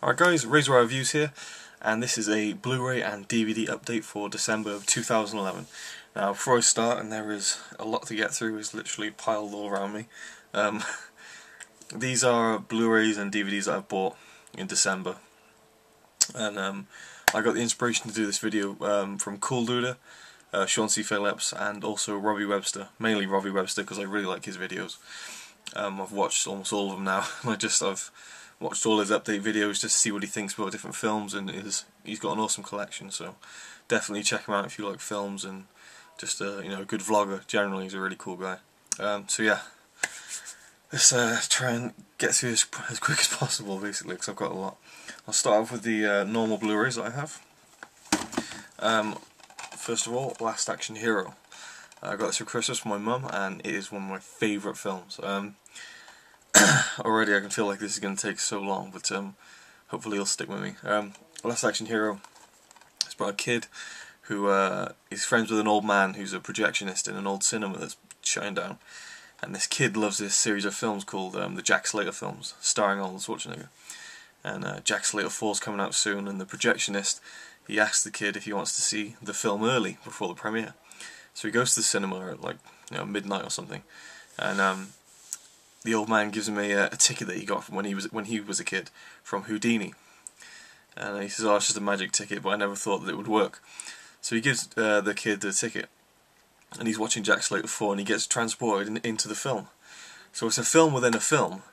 Alright guys, Razor Reviews here, and this is a Blu-ray and DVD update for December of 2011. Now before I start, and there is a lot to get through, it's literally piled all around me. These are Blu-rays and DVDs that I bought in December, and I got the inspiration to do this video from Cool Duda, Sean C. Phillips, and also Robbie Webster, mainly Robbie Webster because I really like his videos. I've watched almost all of them now. I've watched all his update videos just to see what he thinks about different films, and he's got an awesome collection. So definitely check him out if you like films and just a good vlogger. Generally, he's a really cool guy. So yeah, let's try and get through this as quick as possible, basically, because I've got a lot. I'll start off with the normal Blu-rays that I have. First of all, Last Action Hero. I got this for Christmas for my mum, and it is one of my favourite films. Already I can feel like this is going to take so long, but hopefully it'll stick with me. Last Action Hero is about a kid who is friends with an old man who's a projectionist in an old cinema that's shutting down. And this kid loves this series of films called the Jack Slater films, starring Arnold Schwarzenegger. And Jack Slater 4's coming out soon, and the projectionist, he asks the kid if he wants to see the film early, before the premiere. So he goes to the cinema at like midnight or something, and the old man gives him a ticket that he got from when he was a kid from Houdini, and he says, "Oh, it's just a magic ticket, but I never thought that it would work." So he gives the kid the ticket, and he's watching Jack Slater 4, and he gets transported into the film. So it's a film within a film,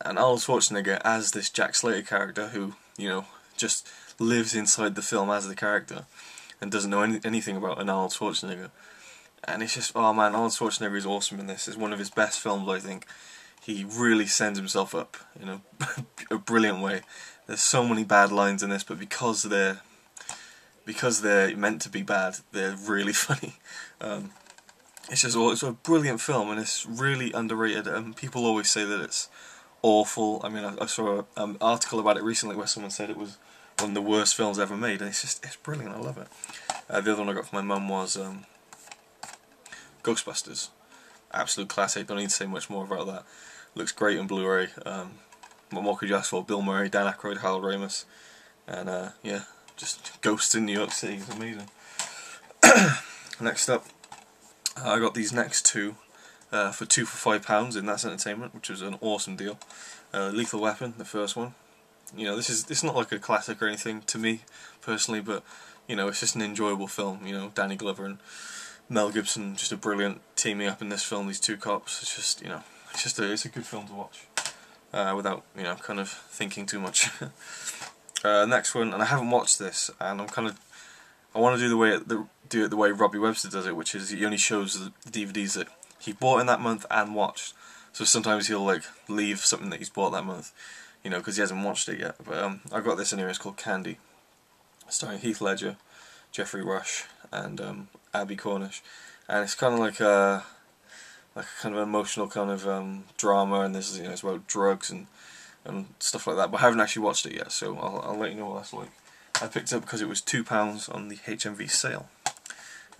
and Arnold Schwarzenegger as this Jack Slater character who just lives inside the film as the character and doesn't know anything about an Arnold Schwarzenegger. And it's just, oh man, Arnold Schwarzenegger is awesome in this. It's one of his best films, I think. He really sends himself up in a brilliant way. There's so many bad lines in this, but because they're meant to be bad, they're really funny. It's a brilliant film, and it's really underrated. People always say that it's awful. I mean, I saw an article about it recently where someone said it was one of the worst films ever made, and it's brilliant. I love it. The other one I got from my mum was Ghostbusters. Absolute classic. Don't need to say much more about that. Looks great on Blu-ray. What more could you ask for? Bill Murray, Dan Aykroyd, Harold Ramis, and yeah, just ghosts in New York City. It's amazing. Next up, I got these next two for £2 for £5 in That's Entertainment, which was an awesome deal. Lethal Weapon, the first one. It's not like a classic or anything to me personally, but it's just an enjoyable film. Danny Glover and Mel Gibson, just a brilliant teaming up in this film. These two cops. It's a good film to watch without kind of thinking too much. Next one, and I haven't watched this, and I want to do it the way Robbie Webster does it, which is he only shows the DVDs that he bought in that month and watched. So sometimes he'll leave something that he's bought that month, because he hasn't watched it yet. But I got this anyway. It's called Candy, starring Heath Ledger, Jeffrey Rush, and Abby Cornish, and it's kind of like a kind of emotional kind of drama, and there's it's about drugs and stuff like that. But I haven't actually watched it yet, so I'll let you know what that's like. I picked it up because it was £2 on the HMV sale.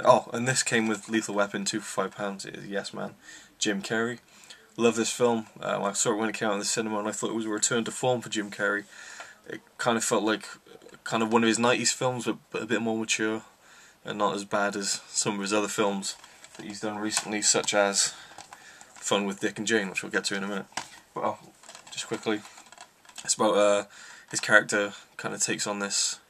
Oh, and this came with Lethal Weapon, £2 for £5. It is Yes Man, Jim Carrey. Love this film. I saw it when it came out in the cinema, and I thought it was a return to form for Jim Carrey. It kind of felt like kind of one of his 90s films, but a bit more mature and not as bad as some of his other films that he's done recently, such as Fun with Dick and Jane, which we'll get to in a minute. Well, just quickly, it's about his character kind of takes on this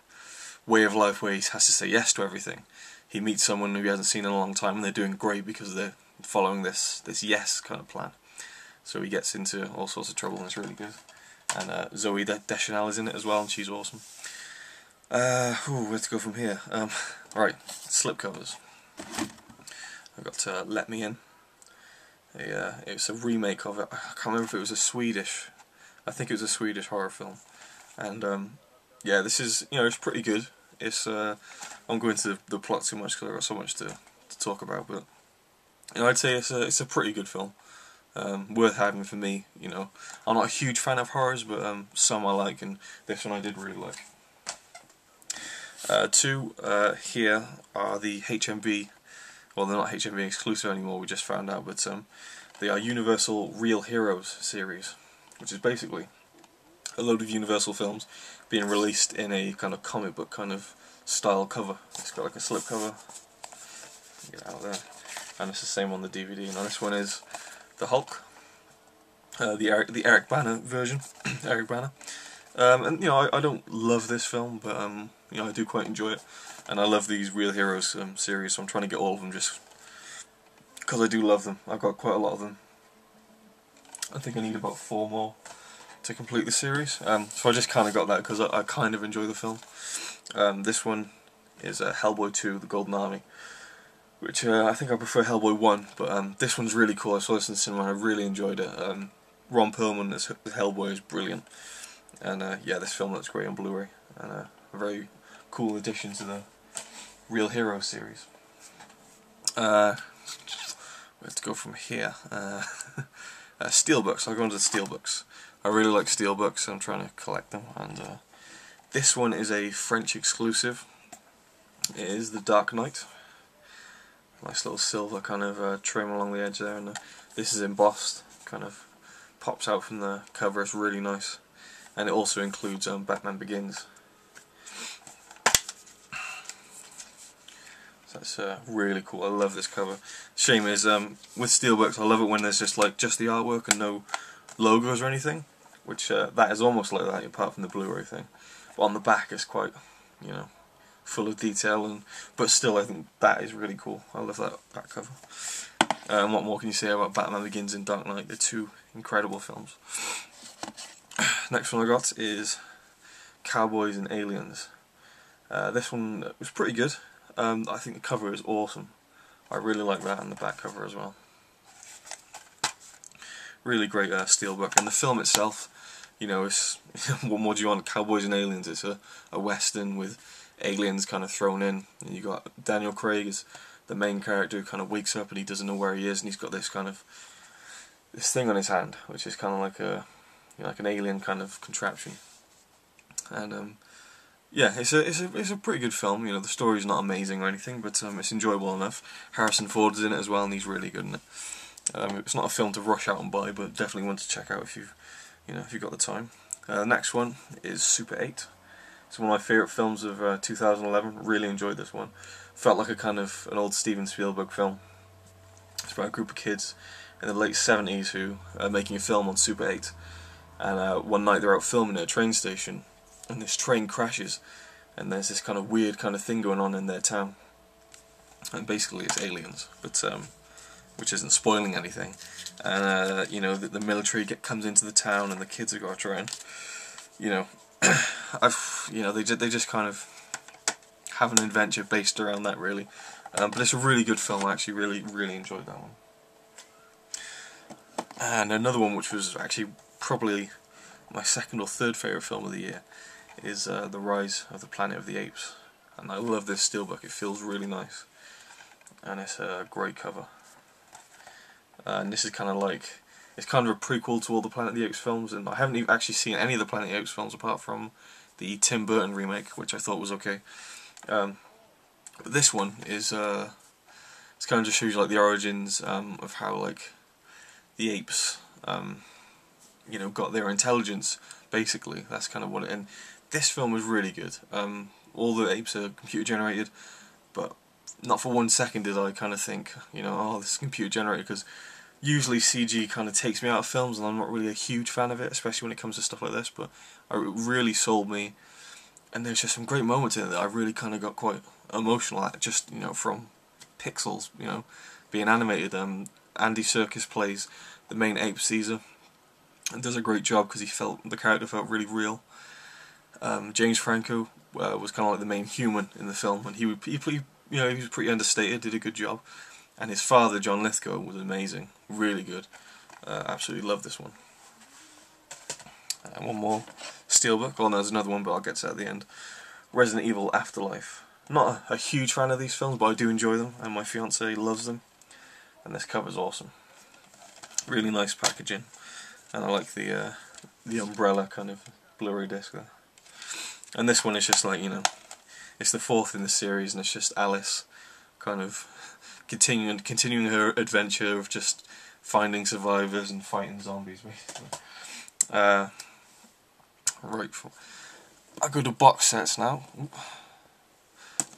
way of life where he has to say yes to everything. He meets someone who he hasn't seen in a long time, and they're doing great because they're following this yes kind of plan. So he gets into all sorts of trouble, and it's really good. And Zoe Deschanel is in it as well, and she's awesome. Where to go from here? Right, slipcovers. I've got Let Me In. It's a remake of it. I can't remember if it was I think it was a Swedish horror film. And yeah, this is it's pretty good. It's I won't go into the plot too much because I've got so much to talk about, but I'd say it's a pretty good film. Worth having for me. I'm not a huge fan of horrors, but some I like, and this one I did really like. Two here are the HMV. Well, they're not HMV exclusive anymore. We just found out, but they are Universal Real Heroes series, which is basically a load of Universal films being released in a kind of comic book kind of style cover. It's got like a slip cover. Get it out there. And it's the same on the DVD. And this one is the Hulk, the Eric Bana version. Eric Bana. And you know, I don't love this film, but you know, I do quite enjoy it, and I love these Real Heroes series. So I'm trying to get all of them just because I do love them. I've got quite a lot of them. I think I need about 4 more to complete the series. So I just kind of got that because I kind of enjoy the film. This one is Hellboy 2: The Golden Army, which I think I prefer Hellboy 1, but this one's really cool. I saw this in the cinema and I really enjoyed it. Ron Perlman as Hellboy is brilliant. And yeah, this film looks great on Blu-ray, and a very cool addition to the Real Hero series. Where to go from here? Steelbooks. I'll go into the Steelbooks. I really like Steelbooks, I'm trying to collect them, and this one is a French exclusive. It is The Dark Knight. Nice little silver kind of trim along the edge there, and this is embossed, kind of pops out from the cover. It's really nice. And it also includes Batman Begins. So that's really cool. I love this cover. Shame is with Steelbooks, I love it when there's just the artwork and no logos or anything, which that is almost like that apart from the Blu-ray thing. But on the back it's quite, you know, full of detail, but still I think that is really cool. I love that cover. What more can you say about Batman Begins and Dark Knight? They're two incredible films. Next one I got is Cowboys and Aliens. This one was pretty good. I think the cover is awesome. I really like that, and the back cover as well. Really great steelbook. And the film itself, you know, it's what more do you want? Cowboys and Aliens. It's a western with aliens kind of thrown in. And you got Daniel Craig as the main character who kind of wakes up and he doesn't know where he is, and he's got this thing on his hand, which is kind of like a, you know, like an alien kind of contraption. And yeah, it's a pretty good film. You know, the story's not amazing or anything, but it's enjoyable enough. Harrison Ford is in it as well, and he's really good in it. It's not a film to rush out and buy, but definitely one to check out if you've got the time. The next one is Super 8. It's one of my favourite films of 2011. Really enjoyed this one. Felt like an old Steven Spielberg film. It's about a group of kids in the late 70s who are making a film on Super 8. And one night they're out filming at a train station, and this train crashes, and there's this kind of weird kind of thing going on in their town. And basically it's aliens, but which isn't spoiling anything. And you know, the military comes into the town, and the kids have got to try and, you know, they just kind of have an adventure based around that, really. But it's a really good film. I actually really enjoyed that one. And another one which was actually probably my second or third favourite film of the year is The Rise of the Planet of the Apes. And I love this steelbook. It feels really nice, and it's a great cover. And this is kind of like, it's kind of a prequel to all the Planet of the Apes films, and I haven't even actually seen any of the Planet of the Apes films apart from the Tim Burton remake, which I thought was okay. But this one is it's kind of just shows you like the origins of how like the apes you know, got their intelligence. Basically, that's kind of what it. And this film was really good. All the apes are computer generated, but not for 1 second did I kind of think, you know, oh, this is computer generated, because usually CG kind of takes me out of films, and I'm not really a huge fan of it, especially when it comes to stuff like this. But it really sold me, and there's just some great moments in it that I really kind of got quite emotional at, just, you know, from pixels, you know, being animated. Andy Serkis plays the main ape, Caesar, and does a great job because the character felt really real. James Franco was kind of like the main human in the film, and he was pretty understated, did a good job. And his father, John Lithgow, was amazing, really good. Absolutely loved this one. One more steelbook. Oh no, there's another one, but I'll get to that at the end. Resident Evil Afterlife. Not a huge fan of these films, but I do enjoy them, and my fiance loves them. And this cover's awesome. Really nice packaging, and I like the umbrella kind of Blu-ray disc there. And this one is just like, you know, it's the 4th in the series, and it's just Alice kind of continuing her adventure of just finding survivors and fighting zombies, basically. Right, I go to box sets now. Oop.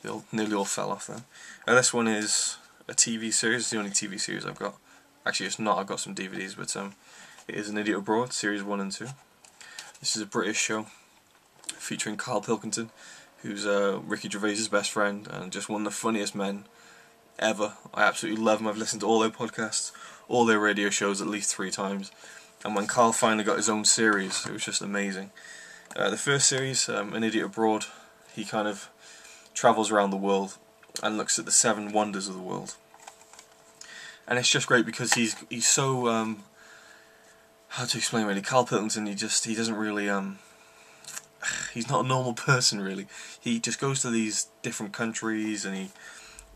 They nearly all fell off then. This one is a TV series. It's the only TV series I've got. Actually, it's not. I've got some DVDs, but it is An Idiot Abroad, series 1 and 2. This is a British show featuring Carl Pilkington, who's Ricky Gervais's best friend and just one of the funniest men ever. I absolutely love him. I've listened to all their podcasts, all their radio shows at least 3 times. And when Carl finally got his own series, it was just amazing. The first series, An Idiot Abroad, he kind of travels around the world and looks at the 7 wonders of the world. And it's just great because he's so how to explain really. Carl Pilkington, he doesn't really he's not a normal person really. He just goes to these different countries and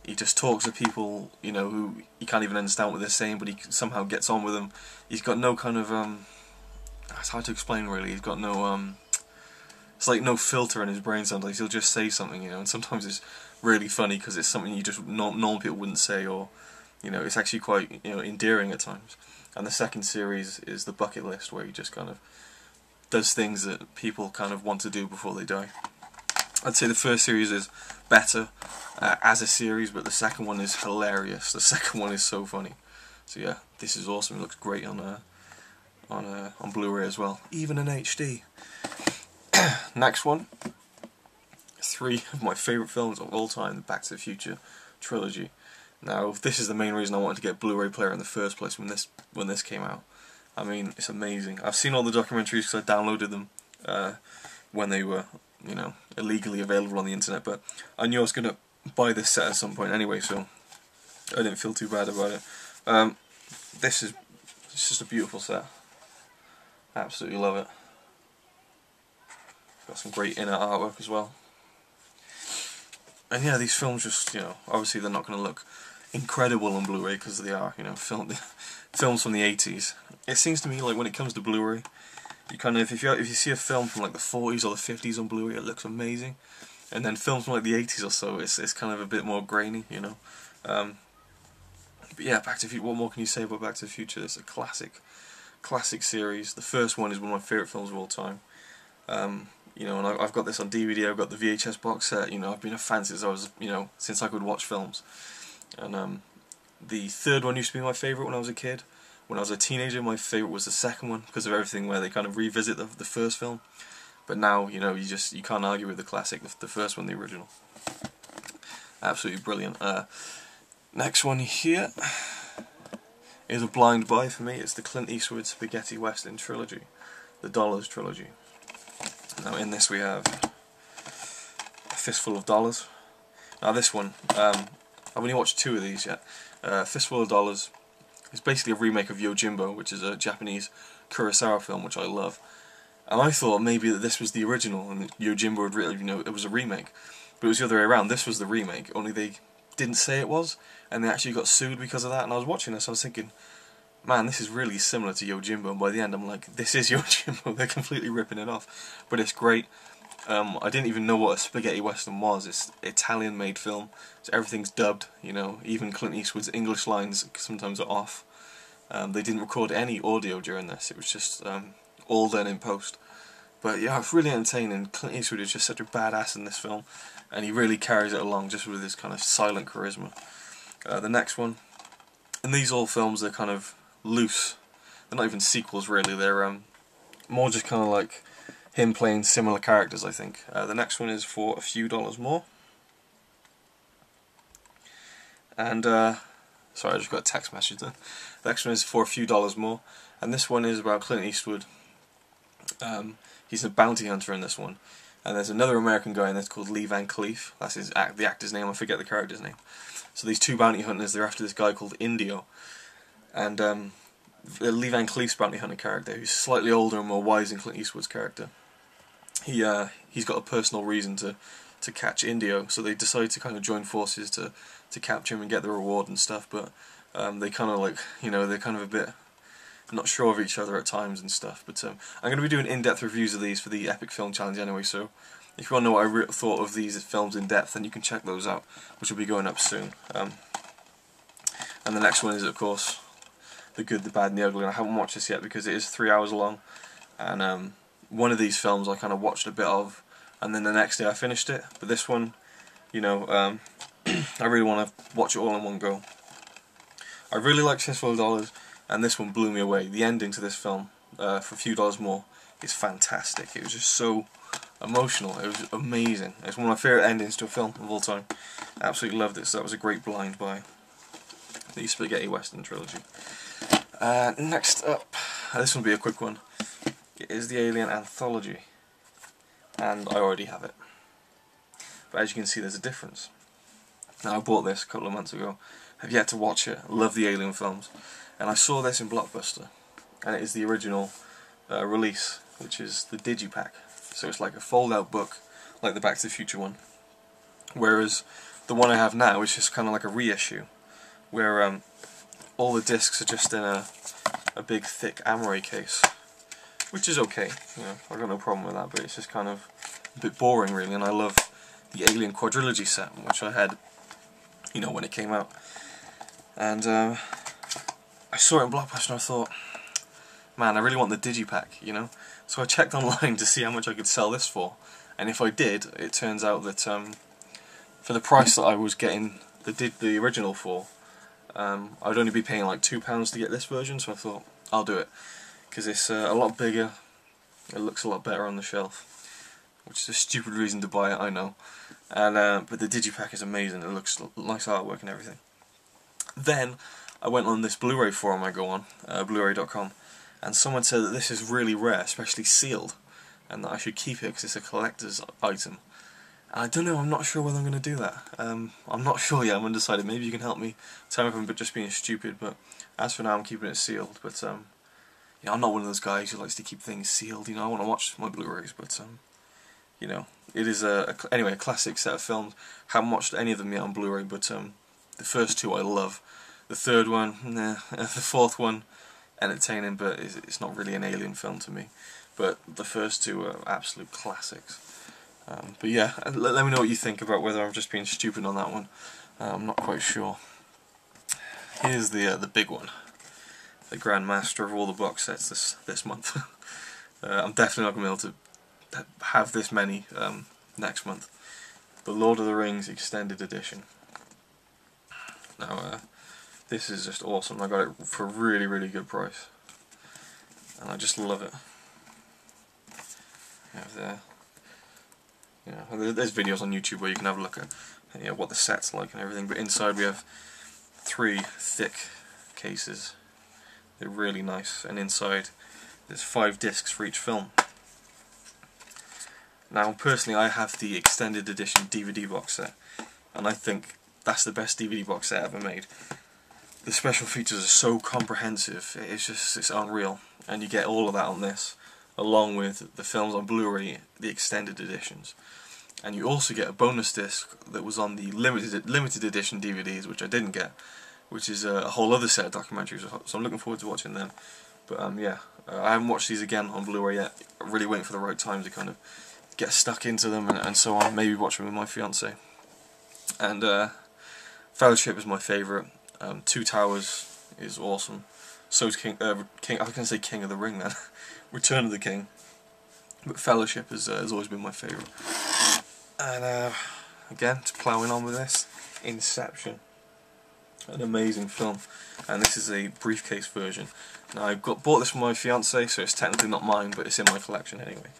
he just talks to people, you know, who you can't even understand what they're saying, but he somehow gets on with them. He's got no kind of it's hard to explain really. He's got no it's like no filter in his brain. Sometimes he'll just say something, you know, and sometimes it's really funny because it's something you just normal people wouldn't say, or you know, it's actually quite, you know, endearing at times. And the second series is The Bucket List, where he just kind of does things that people kind of want to do before they die. I'd say the first series is better as a series, but the second one is hilarious. The second one is so funny. So yeah, this is awesome. It looks great on Blu-ray as well, even in HD. Next one, 3 of my favourite films of all time, the Back to the Future trilogy. Now, this is the main reason I wanted to get Blu-ray player in the first place when this came out. I mean, it's amazing. I've seen all the documentaries because I downloaded them when they were, you know, illegally available on the internet. But I knew I was gonna buy this set at some point anyway, so I didn't feel too bad about it. This is just a beautiful set. Absolutely love it. Got some great inner artwork as well. And yeah, these films just, you know, obviously they're not going to look incredible on Blu-ray because they are, you know, films from the 80s. It seems to me like when it comes to Blu-ray, you kind of, if you see a film from like the 40s or the 50s on Blu-ray, it looks amazing. And then films from like the 80s or so, it's kind of a bit more grainy, you know. But yeah, Back to the Future. What more can you say about Back to the Future? It's a classic series. The first one is one of my favourite films of all time. You know, and I've got this on DVD. I've got the VHS box set. You know, I've been a fan since I was, you know, since I could watch films. And the third one used to be my favourite when I was a kid. When I was a teenager, my favourite was the second one because of everything where they kind of revisit the first film. But now, you know, you can't argue with the classic, the first one, the original. Absolutely brilliant. Next one here is a blind buy for me. It's the Clint Eastwood Spaghetti Western trilogy, the Dollars trilogy. Now in this we have A Fistful of Dollars. Now this one, I've only watched 2 of these yet. Fistful of Dollars is basically a remake of Yojimbo, which is a Japanese Kurosawa film which I love. And I thought maybe that this was the original and Yojimbo had really, you know, it was a remake. But it was the other way around. This was the remake, only they didn't say it was, and they actually got sued because of that. And I was watching this, I was thinking, man, this is really similar to Yojimbo, and by the end I'm like, this is Yojimbo, they're completely ripping it off. But it's great. I didn't even know what a spaghetti western was. It's Italian made film, so everything's dubbed, you know, even Clint Eastwood's English lines sometimes are off. They didn't record any audio during this, it was just all done in post. But yeah, it's really entertaining. Clint Eastwood is just such a badass in this film, and he really carries it along just with his kind of silent charisma. The next one, and these all films, they're kind of loose. They're not even sequels really, they're more just kind of like him playing similar characters, I think. The next one is For a Few Dollars More. And, sorry, I just got a text message there. The next one is For a Few Dollars More. And this one is about Clint Eastwood. He's a bounty hunter in this one. And there's another American guy in this called Lee Van Cleef. That's the actor's name, I forget the character's name. So these 2 bounty hunters, they're after this guy called Indio. And Lee Van Cleef's bounty hunter character, who's slightly older and more wise than Clint Eastwood's character, he's got a personal reason to catch Indio, so they decide to kind of join forces to capture him and get the reward and stuff. But they kind of like, you know, they're kind of a bit not sure of each other at times and stuff. But I'm going to be doing in-depth reviews of these for the Epic Film Challenge anyway, so if you want to know what I thought of these films in depth, then you can check those out, which will be going up soon. And the next one is, of course, The Good, the Bad and the Ugly. And I haven't watched this yet because it is 3 hours long, and one of these films I kind of watched a bit of, and then the next day I finished it. But this one, you know, I really want to watch it all in one go. I really like Fistful of Dollars, and this one blew me away. The ending to this film, for a few dollars more, is fantastic. It was just so emotional. It was amazing. It's one of my favourite endings to a film of all time. Absolutely loved it. So that was a great blind buy. The Spaghetti Western trilogy. Next up, this will be a quick one. It is the Alien Anthology, and I already have it. But as you can see, there's a difference. Now, I bought this a couple of months ago. Have yet to watch it. Love the Alien films, and I saw this in Blockbuster, and it is the original release, which is the Digipack. So it's like a fold-out book, like the Back to the Future one. Whereas the one I have now is just kind of like a reissue, where all the discs are just in a big thick Amaray case, which is okay. You know, I've got no problem with that, but it's just kind of a bit boring, really. And I love the Alien Quadrilogy set, which I had, you know, when it came out. And I saw it in Blockbuster and I thought, man, I really want the Digipack, you know? So I checked online to see how much I could sell this for, and if I did, it turns out that for the price that I was getting the original for, I'd only be paying like £2 to get this version, so I thought, I'll do it. Because it's a lot bigger, it looks a lot better on the shelf, which is a stupid reason to buy it, I know. And but the Digipack is amazing, it looks nice artwork and everything. Then I went on this Blu-ray forum I go on, Blu-ray.com, and someone said that this is really rare, especially sealed, and that I should keep it because it's a collector's item. And I don't know, I'm not sure whether I'm going to do that. I'm not sure yet, I'm undecided. Maybe you can help me, tell me if I'm just being stupid, but as for now I'm keeping it sealed. But you know, I'm not one of those guys who likes to keep things sealed. You know, I want to watch my Blu-rays, but you know, it is anyway, a classic set of films. Haven't watched any of them yet on Blu-ray, but the first two I love. The third one, nah. The fourth one, entertaining, but it's not really an Alien film to me. But the first two are absolute classics. But yeah, let me know what you think about whether I'm just being stupid on that one. I'm not quite sure. Here's the big one, the Grand Master of all the box sets this month. I'm definitely not going to be able to have this many next month. The Lord of the Rings Extended Edition. Now, this is just awesome. I got it for a really, really good price, and I just love it. You have there, you know, there's videos on YouTube where you can have a look at, you know, what the set's like and everything. But inside we have 3 thick cases. They're really nice, and inside there's 5 discs for each film. Now, personally, I have the extended edition DVD box set, and I think that's the best DVD box set ever made. The special features are so comprehensive, it's unreal, and you get all of that on this, along with the films on Blu-ray, the extended editions. And you also get a bonus disc that was on the limited edition DVDs, which I didn't get, which is a whole other set of documentaries, so I'm looking forward to watching them. But yeah, I haven't watched these again on Blu-ray yet. I'm really waiting for the right time to kind of get stuck into them and so on, maybe watch them with my fiance. And Fellowship is my favourite. Two Towers is awesome. So is I was going to say King of the Ring then. Return of the King. But Fellowship has always been my favourite. And again, just ploughing on with this, Inception. An amazing film. And this is a briefcase version. Now I bought this for my fiance, so it's technically not mine, but it's in my collection anyway.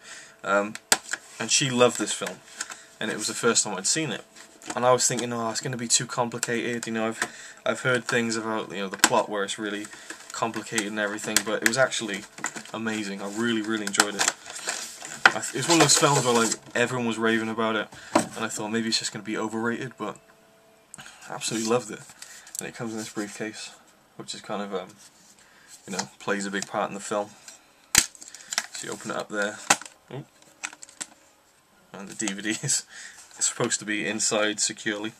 And she loved this film, and it was the first time I'd seen it. And I was thinking, oh, it's going to be too complicated. You know, I've heard things about, you know, the plot where it's really complicated and everything, but it was actually amazing. I really, really enjoyed it. It's one of those films where like everyone was raving about it, and I thought maybe it's just going to be overrated, but I absolutely loved it. And it comes in this briefcase, which is kind of you know, plays a big part in the film. So you open it up there. Ooh. And the DVDs. It's supposed to be inside securely.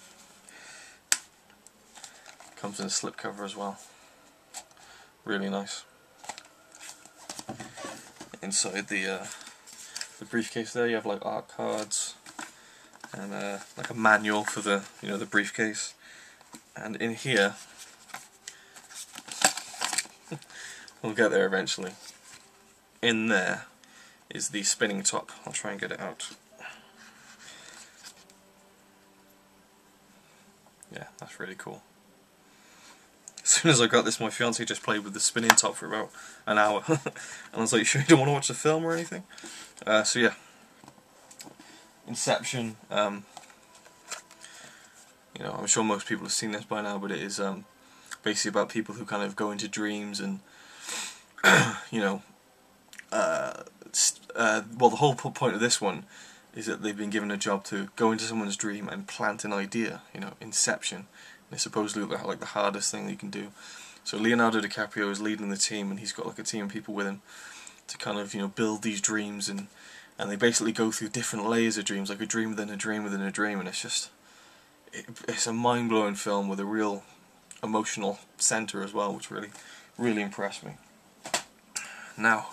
Comes in a slipcover as well. Really nice. Inside the briefcase there, you have like art cards and like a manual for the, you know, the briefcase. And in here, we'll get there eventually. In there is the spinning top. I'll try and get it out. Yeah, that's really cool. As soon as I got this, my fiance just played with the spinning top for about an hour. And I was like, sure you don't want to watch the film or anything? So yeah. Inception, you know, I'm sure most people have seen this by now, but it is basically about people who kind of go into dreams and, you know, well, the whole point of this one is that they've been given a job to go into someone's dream and plant an idea, you know, Inception. And it's supposedly like the hardest thing that you can do. So Leonardo DiCaprio is leading the team, and he's got like a team of people with him to kind of, you know, build these dreams, and they basically go through different layers of dreams, like a dream within a dream within a dream, and it's just, it's a mind-blowing film with a real emotional centre as well, which really impressed me. Now,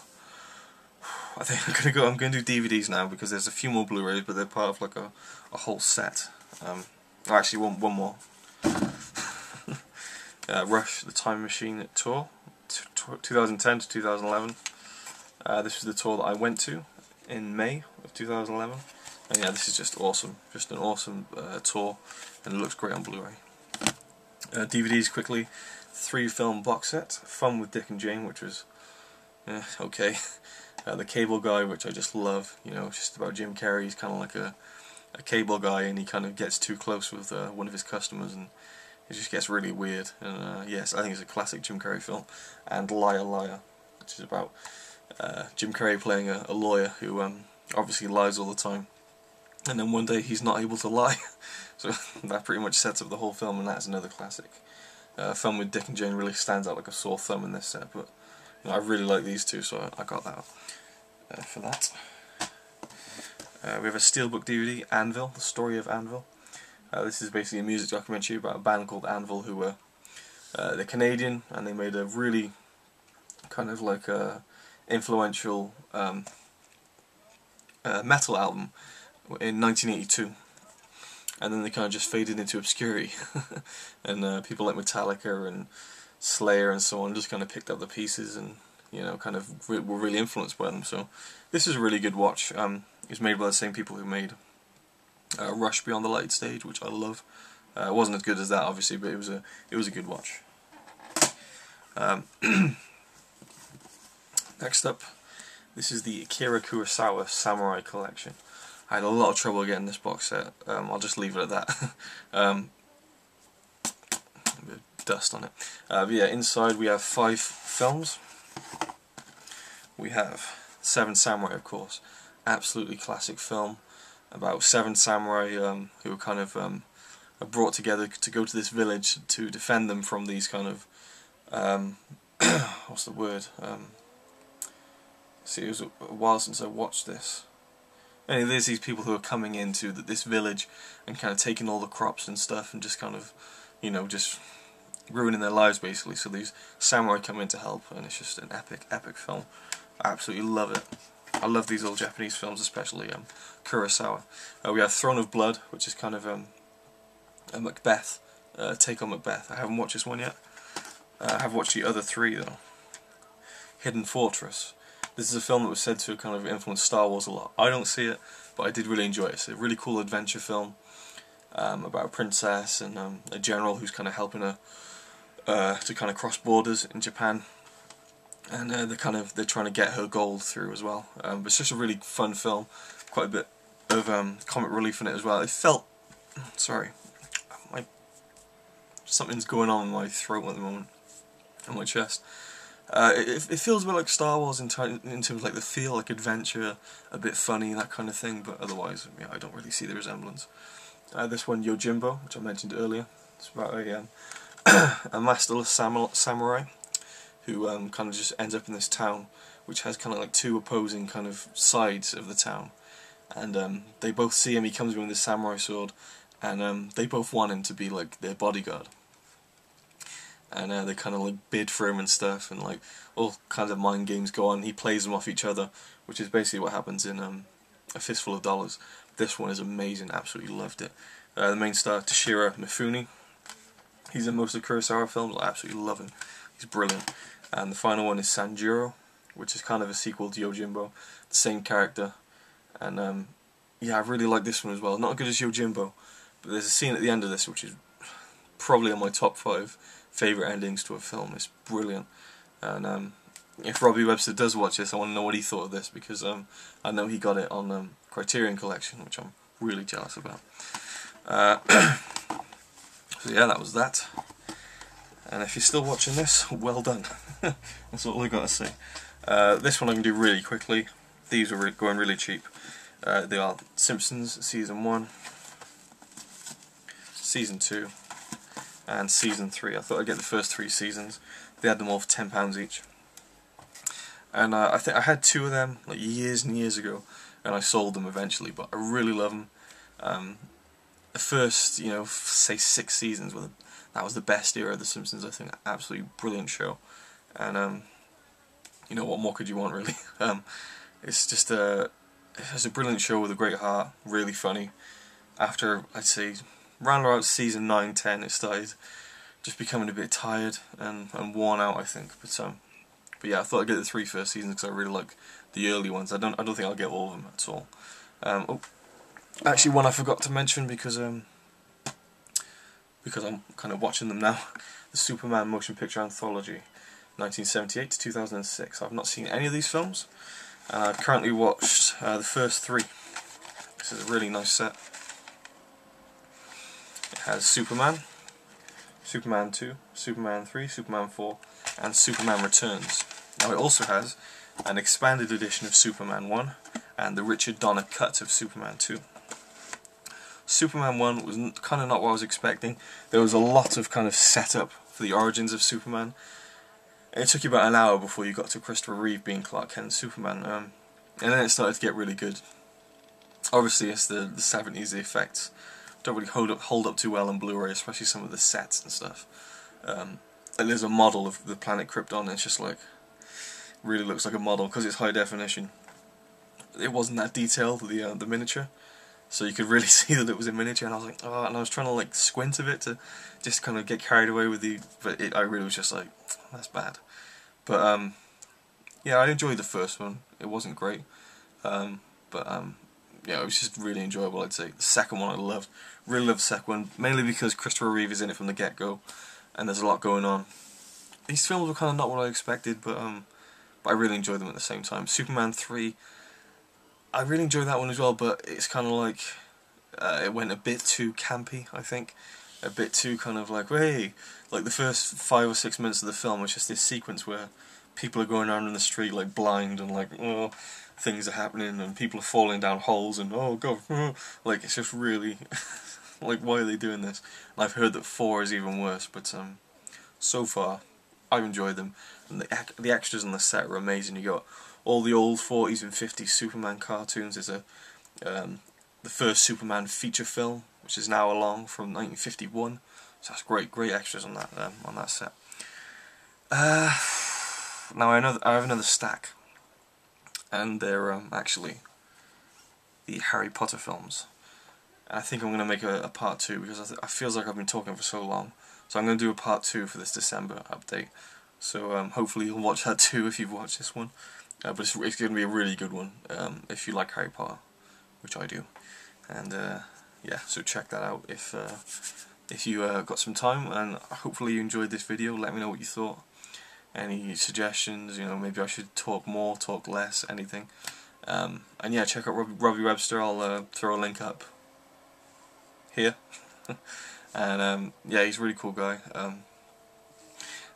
I think I'm going to do DVDs now, because there's a few more Blu-rays, but they're part of like a whole set. Actually, one more. Rush the Time Machine Tour, 2010 to 2011. This was the tour that I went to in May of 2011, and yeah, this is just awesome, just an awesome tour, and it looks great on Blu-ray. DVDs quickly, 3-film box set, Fun with Dick and Jane, which was okay. The Cable Guy, which I just love, you know, just about Jim Carrey. He's kind of like a cable guy, and he kind of gets too close with one of his customers, and it just gets really weird. And yes, I think it's a classic Jim Carrey film. And Liar Liar, which is about Jim Carrey playing a lawyer who obviously lies all the time, and then one day he's not able to lie. So that pretty much sets up the whole film, and that's another classic. Fun with Dick and Jane really stands out like a sore thumb in this set, but you know, I really like these two, so I got that for that. We have a Steelbook DVD, Anvil, the story of Anvil. This is basically a music documentary about a band called Anvil, who were they're Canadian, and they made a really kind of like influential metal album in 1982, and then they kind of just faded into obscurity. And people like Metallica and Slayer and so on just kind of picked up the pieces, and you know, kind of were really influenced by them. So this is a really good watch. It's made by the same people who made Rush Beyond the Light Stage, which I love. It wasn't as good as that, obviously, but it was a good watch. Next up, this is the Akira Kurosawa Samurai Collection. I had a lot of trouble getting this box set. I'll just leave it at that. A bit of dust on it. But yeah, inside we have 5 films. We have Seven Samurai, of course. Absolutely classic film about 7 samurai who are kind of are brought together to go to this village to defend them from these kind of what's the word? See, it was a while since I watched this. Anyway, there's these people who are coming into this village and kind of taking all the crops and stuff, and just kind of, you know, just ruining their lives basically. So these samurai come in to help, and it's just an epic film. I absolutely love it. I love these old Japanese films, especially Kurosawa. We have Throne of Blood, which is kind of a Macbeth take on Macbeth. I haven't watched this one yet. I have watched the other 3 though. Hidden Fortress. This is a film that was said to kind of influence Star Wars a lot. I don't see it, but I did really enjoy it. It's a really cool adventure film about a princess and a general who's kind of helping her to kind of cross borders in Japan. And they're trying to get her gold through as well. But it's just a really fun film. Quite a bit of comic relief in it as well. It felt, sorry, something's going on in my throat at the moment, in my chest. It feels a bit like Star Wars in terms of like the feel, like adventure, a bit funny, that kind of thing. But otherwise, yeah, I don't really see the resemblance. This one, Yojimbo, which I mentioned earlier. It's about a masterless samurai who kind of just ends up in this town, which has kind of like 2 opposing kind of sides of the town, and they both see him. He comes in with his samurai sword, and they both want him to be like their bodyguard, and they kind of like bid for him and stuff, and like all kinds of mind games go on. He plays them off each other, which is basically what happens in A Fistful of Dollars. This one is amazing, absolutely loved it. The main star, Toshiro Mifune. He's in most of Kurosawa films. I absolutely love him. He's brilliant. And the final one is Sanjuro, which is kind of a sequel to Yojimbo, the same character, and yeah, I really like this one as well. Not as good as Yojimbo, but there's a scene at the end of this which is probably on my top 5 favourite endings to a film. It's brilliant, and if Robbie Webster does watch this, I want to know what he thought of this, because I know he got it on Criterion Collection, which I'm really jealous about. So yeah, that was that. And if you're still watching this, well done. That's all I got to say. This one I can do really quickly. These are going really cheap. They are Simpsons Season 1, Season 2, and Season 3. I thought I'd get the first 3 seasons. They had them all for £10 each. And I think I had 2 of them like years and years ago, and I sold them eventually, but I really love them. The first, you know, say 6 seasons were that was the best era of The Simpsons. I think, absolutely brilliant show, and you know, what more could you want, really? It's just it's a brilliant show with a great heart, really funny. After, I'd say, round about season 9, 10, it started just becoming a bit tired and worn out, I think. But yeah, I thought I'd get the 3 first seasons because I really like the early ones. I don't think I'll get all of them at all. Oh, actually, one I forgot to mention because I'm kind of watching them now. The Superman Motion Picture Anthology, 1978 to 2006. I've not seen any of these films, and I've currently watched the first 3. This is a really nice set. It has Superman, Superman 2, Superman 3, Superman 4, and Superman Returns. Now it also has an expanded edition of Superman 1 and the Richard Donner cut of Superman 2. Superman 1 was kind of not what I was expecting. There was a lot of kind of setup for the origins of Superman. It took you about an hour before you got to Christopher Reeve being Clark Kent and Superman, and then it started to get really good. Obviously, it's the 70s, the effects don't really hold up too well on Blu-ray, especially some of the sets and stuff. And there's a model of the planet Krypton, and it's just like, really looks like a model because it's high definition. It wasn't that detailed, the miniature, so you could really see that it was a miniature, and I was like, oh, and I was trying to like squint a bit to just kind of get carried away with but I really was just like, that's bad. But yeah, I enjoyed the first one. It wasn't great, but yeah, it was just really enjoyable, I'd say. The second one I loved. Really loved the second one, mainly because Christopher Reeve is in it from the get-go, and there's a lot going on. These films were kind of not what I expected, but I really enjoyed them at the same time. Superman 3, I really enjoyed that one as well, but it's kind of like, it went a bit too campy, I think. A bit too kind of like, hey, like the first 5 or 6 minutes of the film was just this sequence where people are going around in the street like blind, and like, oh, things are happening and people are falling down holes, and oh god, like it's just really like, why are they doing this? And I've heard that 4 is even worse, but so far I've enjoyed them, and the extras on the set are amazing. You got all the old 40s and 50s Superman cartoons. There's the first Superman feature film, which is now along, from 1951. So that's great extras on that set. Now I have another stack, and they're actually the Harry Potter films. And I think I'm going to make a part 2, because I feels like I've been talking for so long. So I'm going to do a part 2 for this December update. So hopefully you'll watch that too if you've watched this one. But it's going to be a really good one if you like Harry Potter, which I do. And yeah, so check that out if you got some time, and hopefully you enjoyed this video. Let me know what you thought. Any suggestions, you know, maybe I should talk more, talk less, anything. And yeah, check out Robbie Webster. I'll throw a link up here. And yeah, he's a really cool guy.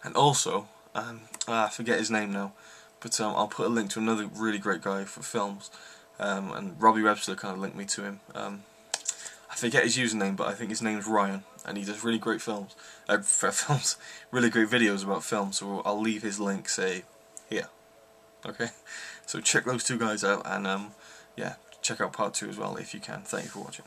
And also, I forget his name now, but I'll put a link to another really great guy for films. And Robbie Webster kind of linked me to him. I forget his username, but I think his name's Ryan, and he does really great films. Really great videos about films. So I'll leave his link, say, here. Okay, so check those 2 guys out, and yeah, check out part 2 as well if you can. Thank you for watching.